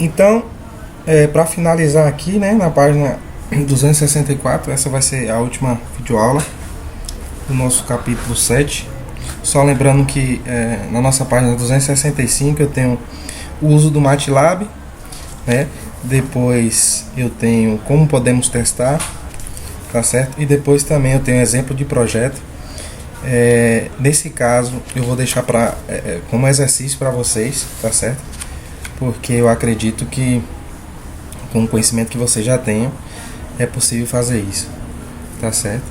Então, para finalizar aqui, né, na página 264, essa vai ser a última videoaula do nosso capítulo 7. Só lembrando que na nossa página 265 eu tenho o uso do MATLAB, né? Depois eu tenho como podemos testar, tá certo? E depois também eu tenho exemplo de projeto. Nesse caso eu vou deixar como exercício para vocês, tá certo? Porque eu acredito que com o conhecimento que vocês já tenham é possível fazer isso, tá certo?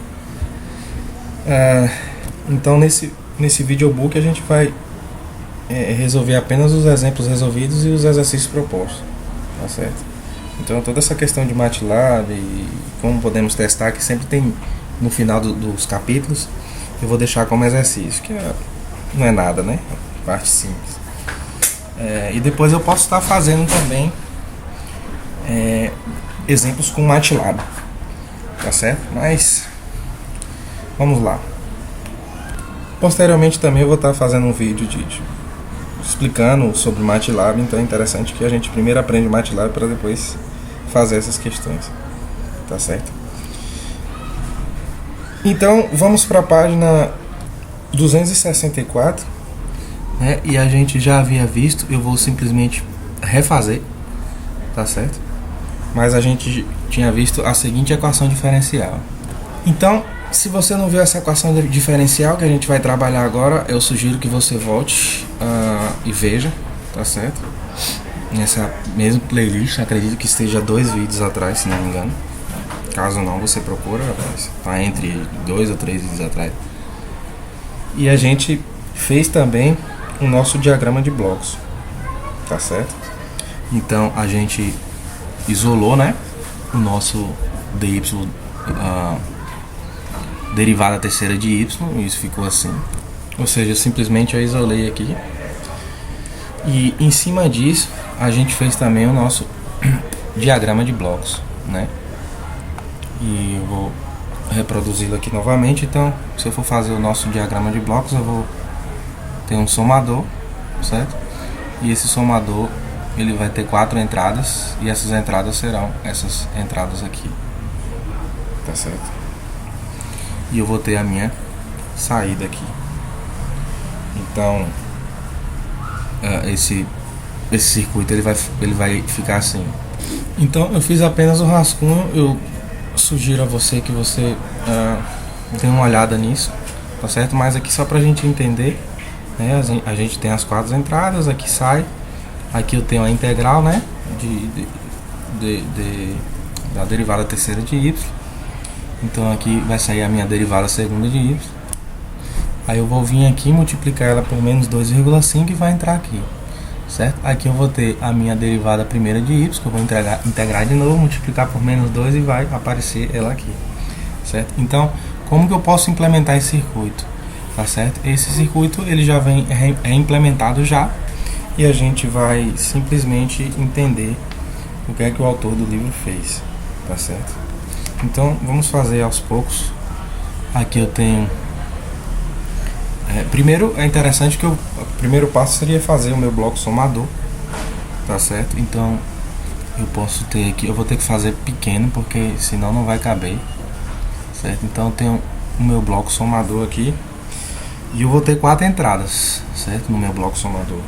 Então nesse videobook a gente vai resolver apenas os exemplos resolvidos e os exercícios propostos, tá certo? Então toda essa questão de MATLAB e como podemos testar, que sempre tem no final dos capítulos, eu vou deixar como exercício, que não é nada, né? Parte simples. E depois eu posso estar fazendo também exemplos com MATLAB, tá certo? Mas vamos lá. Posteriormente também eu vou estar fazendo um vídeo explicando sobre MATLAB, então é interessante que a gente primeiro aprende o MATLAB para depois fazer essas questões, tá certo? Então vamos para a página 264, né? E a gente já havia visto, eu vou simplesmente refazer, tá certo? Mas a gente tinha visto a seguinte equação diferencial. Então, se você não viu essa equação diferencial que a gente vai trabalhar agora, eu sugiro que você volte e veja, tá certo? Nessa mesma playlist, acredito que esteja 2 vídeos atrás, se não me engano. Caso não, você procura, tá entre 2 ou 3 vídeos atrás. E a gente fez também o nosso diagrama de blocos, tá certo? Então a gente isolou, né, o nosso dy, derivada terceira de y, e isso ficou assim. Ou seja, simplesmente eu isolei aqui. E em cima disso, a gente fez também o nosso diagrama de blocos, né? E eu vou reproduzi-lo aqui novamente. Então, se eu for fazer o nosso diagrama de blocos, eu vou ter um somador, certo? E esse somador, ele vai ter 4 entradas, e essas entradas serão essas entradas aqui, tá certo? E eu vou ter a minha saída aqui. Então esse circuito ele vai ficar assim. Então eu fiz apenas o rascunho. Eu sugiro a você que você dê uma olhada nisso, tá certo? Mas aqui só pra gente entender, né? A gente tem as 4 entradas, aqui sai. Aqui eu tenho a integral, né, da derivada terceira de y. Então aqui vai sair a minha derivada segunda de y. Aí eu vou vir aqui multiplicar ela por menos 2,5 e vai entrar aqui, certo? Aqui eu vou ter a minha derivada primeira de y, que eu vou integrar de novo, multiplicar por menos 2 e vai aparecer ela aqui, certo? Então, como que eu posso implementar esse circuito? Tá certo? Esse circuito ele já vem implementado já, e a gente vai simplesmente entender o que é que o autor do livro fez, tá certo? Então vamos fazer aos poucos. Aqui eu tenho primeiro é interessante que o primeiro passo seria fazer o meu bloco somador, tá certo? Então eu posso ter aqui, eu vou ter que fazer pequeno porque senão não vai caber, certo? Então eu tenho o meu bloco somador aqui e eu vou ter 4 entradas, certo? No meu bloco somador.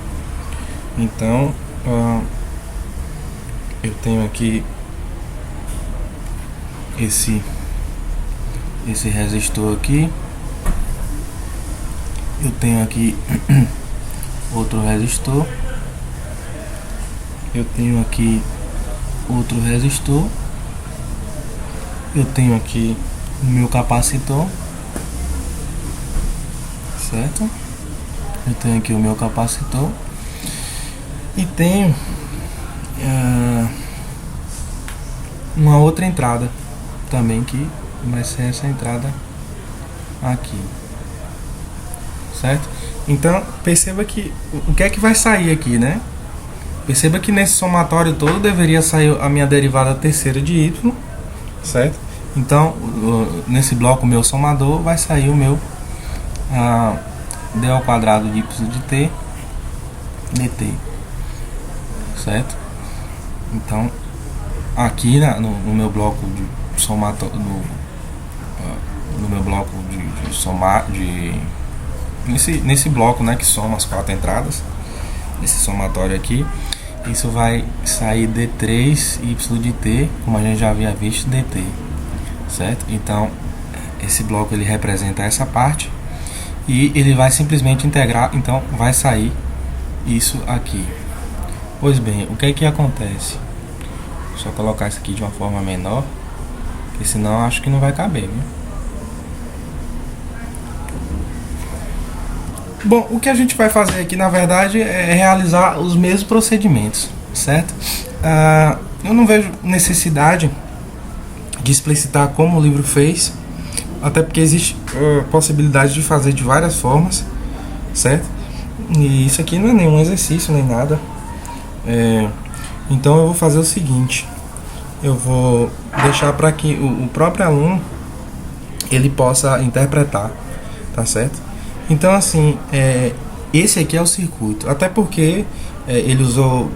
Então eu tenho aqui esse resistor aqui, eu tenho aqui outro resistor, eu tenho aqui outro resistor, eu tenho aqui o meu capacitor, certo? Eu tenho aqui o meu capacitor e tenho uma outra entrada também, que vai ser essa entrada aqui, certo? Então perceba que o que é que vai sair aqui, né? Perceba que nesse somatório todo deveria sair a minha derivada terceira de y, certo? Então nesse bloco meu somador vai sair o meu d ao quadrado de y de t dt, certo? Então, aqui no meu bloco de somatório, no meu bloco de somar, nesse bloco, né, que soma as 4 entradas, esse somatório aqui, isso vai sair D3 y de t, como a gente já havia visto, dt, certo? Então esse bloco ele representa essa parte e ele vai simplesmente integrar, então vai sair isso aqui. Pois bem, o que é que acontece? Só colocar isso aqui de uma forma menor, porque senão acho que não vai caber, viu? Bom, o que a gente vai fazer aqui, na verdade, é realizar os mesmos procedimentos, certo? Eu não vejo necessidade de explicitar como o livro fez, até porque existe possibilidade de fazer de várias formas, certo? E isso aqui não é nenhum exercício, nem nada. Então eu vou fazer o seguinte, eu vou deixar para que o próprio aluno ele possa interpretar, tá certo? Então assim, esse aqui é o circuito, até porque ele usou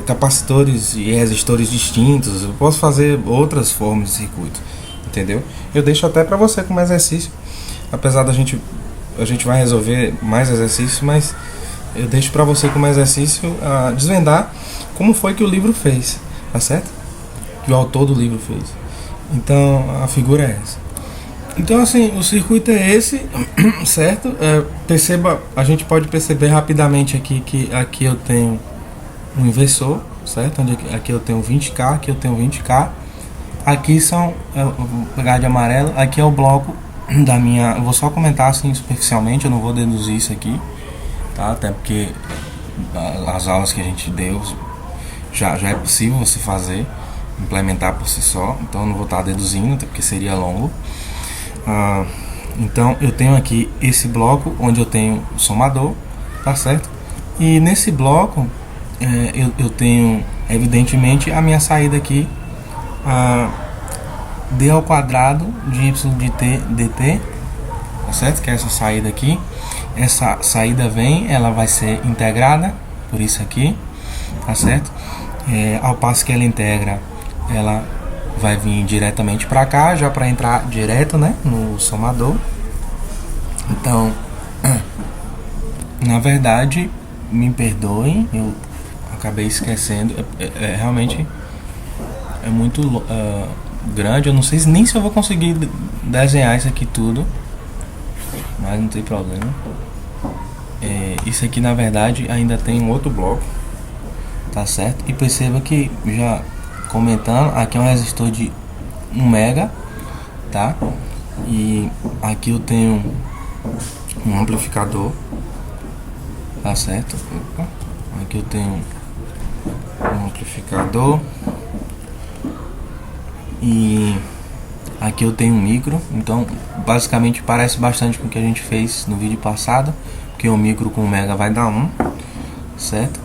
capacitores e resistores distintos. Eu posso fazer outras formas de circuito, entendeu? Eu deixo até para você como exercício, apesar da a gente vai resolver mais exercícios, mas eu deixo para você como exercício desvendar como foi que o livro fez, tá certo? Que o autor do livro fez. Então a figura é essa. Então assim, o circuito é esse, certo? Perceba, a gente pode perceber rapidamente aqui que aqui eu tenho um inversor, certo? Aqui eu tenho 20K, aqui eu tenho 20K. Aqui são, eu vou pegar de amarelo, aqui é o bloco da minha, eu vou só comentar assim superficialmente, eu não vou deduzir isso aqui, tá? Até porque as aulas que a gente deu já é possível você fazer, implementar por si só, então eu não vou estar deduzindo, até porque seria longo. Então eu tenho aqui esse bloco onde eu tenho o somador, tá certo? E nesse bloco eu tenho evidentemente a minha saída aqui, d ao quadrado de y de t dt, tá certo? Que é essa saída aqui. Essa saída ela vai ser integrada por isso aqui, tá certo? Ao passo que ela integra, ela vai vir diretamente para cá, já para entrar direto, né, no somador. Então, na verdade, me perdoem, eu acabei esquecendo, realmente é muito grande, eu não sei nem se eu vou conseguir desenhar isso aqui tudo, mas não tem problema. Isso aqui na verdade ainda tem um outro bloco, tá certo? E perceba que, já comentando, aqui é um resistor de 1 mega, tá? E aqui eu tenho um amplificador, tá certo? Aqui eu tenho um amplificador e aqui eu tenho um micro. Então basicamente parece bastante com o que a gente fez no vídeo passado, porque o micro com 1 mega vai dar 1, certo?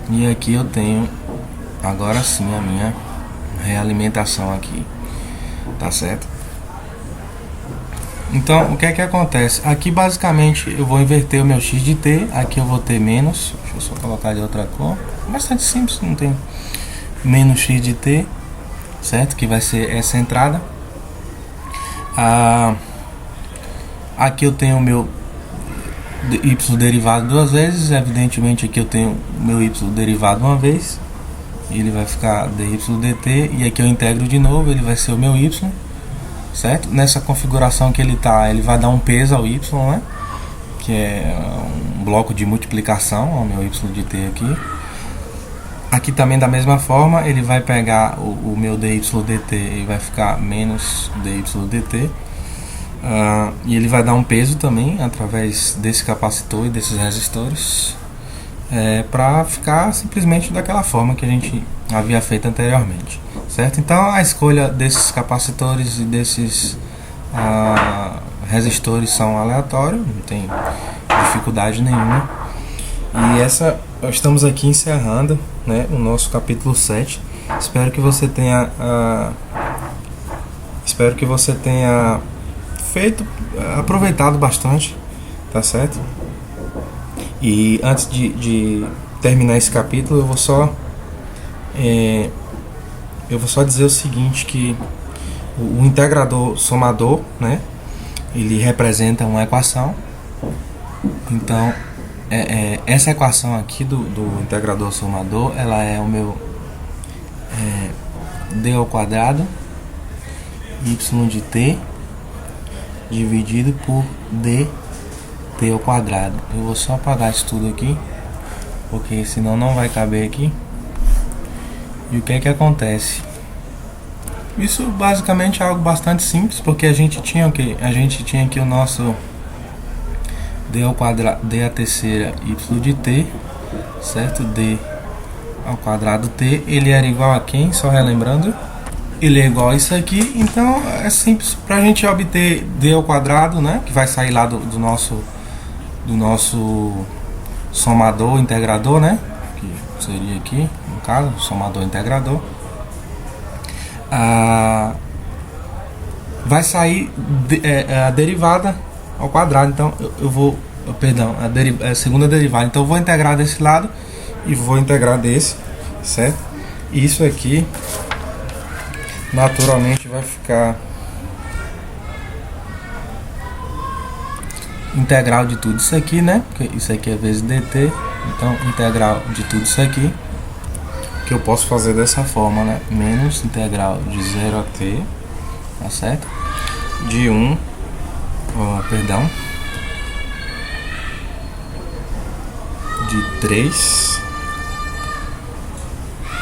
E aqui eu tenho agora sim a minha realimentação aqui, tá certo? Então o que é que acontece? Aqui basicamente eu vou inverter o meu x de t, aqui eu vou ter menos, deixa eu só colocar de outra cor, bastante simples, não tem menos x de t, certo? Que vai ser essa entrada. Aqui eu tenho o meu y derivado 2 vezes, evidentemente aqui eu tenho o meu y derivado uma vez, ele vai ficar dy dt, e aqui eu integro de novo, ele vai ser o meu y, certo? Nessa configuração que ele tá, ele vai dar um peso ao y, né? Que é um bloco de multiplicação ao meu y de t aqui. Aqui também da mesma forma, ele vai pegar o meu dy dt e vai ficar menos dy dt. E ele vai dar um peso também através desse capacitor e desses resistores, para ficar simplesmente daquela forma que a gente havia feito anteriormente, certo? Então a escolha desses capacitores e desses resistores são aleatórios, não tem dificuldade nenhuma. E estamos aqui encerrando, né, o nosso capítulo 7. Espero que você tenha aproveitado bastante, tá certo? E antes de terminar esse capítulo, eu vou só Eu vou só dizer o seguinte, que o integrador somador, né, ele representa uma equação. Então essa equação aqui do integrador somador, ela é o meu d ao quadrado y de t dividido por dt ao quadrado. Eu vou só apagar isso tudo aqui, porque senão não vai caber aqui. E o que é que acontece? Isso basicamente é algo bastante simples, porque a gente tinha o que? A gente tinha aqui o nosso d ao quadrado, d a terceira y de t, certo? D ao quadrado t, ele era igual a quem? Só relembrando, ele é igual a isso aqui. Então é simples para a gente obter d ao quadrado, né? Que vai sair lá do nosso somador integrador, né? Que seria aqui, no caso, somador integrador. Vai sair a derivada ao quadrado. Então eu vou, perdão, a segunda derivada. Então eu vou integrar desse lado e vou integrar desse, certo? E isso aqui naturalmente vai ficar integral de tudo isso aqui, né? Porque isso aqui é vezes dt. Então integral de tudo isso aqui, que eu posso fazer dessa forma, né? Menos integral de 0 a t, tá certo? De 1, de 3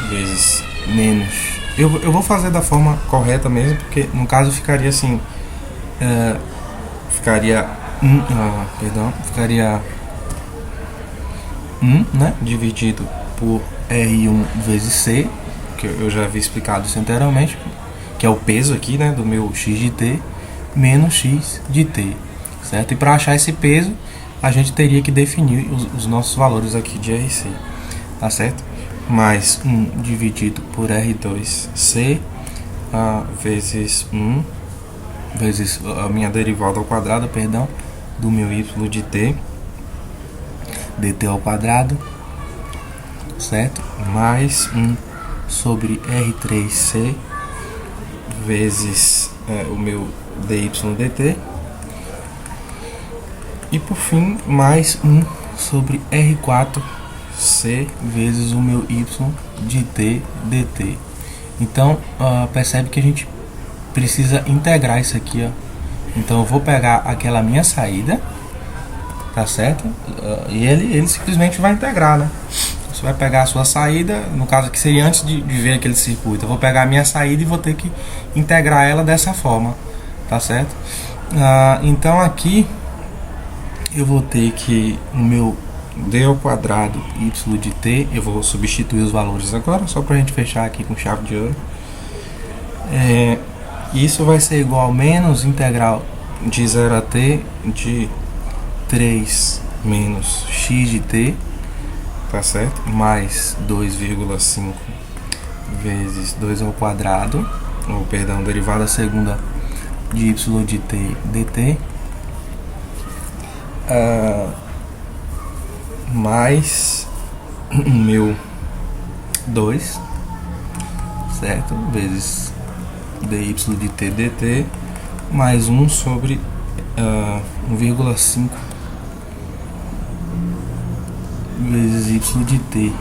vezes menos. Eu vou fazer da forma correta mesmo, porque no caso ficaria assim, ficaria 1, né? Dividido por R1 vezes C, que eu já havia explicado isso anteriormente, que é o peso aqui, né, do meu x de t, menos x de t, certo? E para achar esse peso, a gente teria que definir os nossos valores aqui de RC, tá certo? Mais 1 dividido por R2C vezes 1 vezes a minha derivada ao quadrado, perdão, do meu y de t, dt ao quadrado, certo? Mais 1 sobre R3C vezes o meu dy dt. E por fim, mais 1 sobre R4C vezes o meu y de t dt. Então, percebe que a gente precisa integrar isso aqui, ó. Então eu vou pegar aquela minha saída, tá certo? E ele simplesmente vai integrar, né? Você vai pegar a sua saída, no caso aqui seria antes de ver aquele circuito. Eu vou pegar a minha saída e vou ter que integrar ela dessa forma, tá certo? Então aqui eu vou ter que o meu d ao quadrado y de t, eu vou substituir os valores agora, só pra gente fechar aqui com chave de ouro. Isso vai ser igual a menos integral de 0 a t de 3 menos x de t, tá certo? Mais 2,5 vezes 2 ao quadrado, ou perdão, derivada segunda de y de t dt, mais meu 2, certo? Vezes dy de t dt, mais 1 sobre 1,5 vezes y de t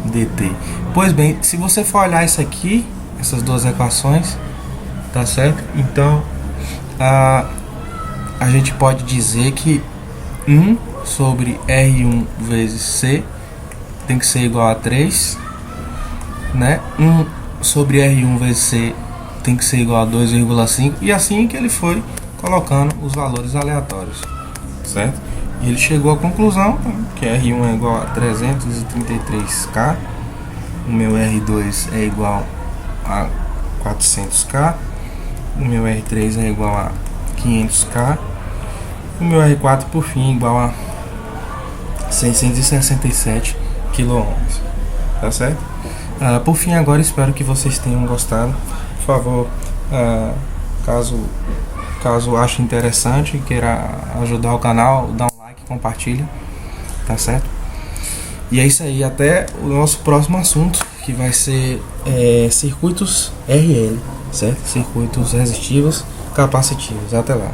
dt. Pois bem, se você for olhar isso aqui, essas duas equações, tá certo? Então a gente pode dizer que 1 sobre R1 vezes C tem que ser igual a 3, né? 1 sobre R1 vezes C tem que ser igual a 2,5, e assim que ele foi colocando os valores aleatórios, certo? E ele chegou à conclusão que R1 é igual a 333K, o meu R2 é igual a 400K, o meu R3 é igual a 500K, o meu R4 por fim é igual a 667 kΩ, tá certo? Por fim, agora espero que vocês tenham gostado. Por favor, caso ache interessante e queira ajudar o canal, dá um like, compartilha, tá certo? E é isso aí, até o nosso próximo assunto, que vai ser circuitos RL, certo? Circuitos resistivos capacitivos. Até lá.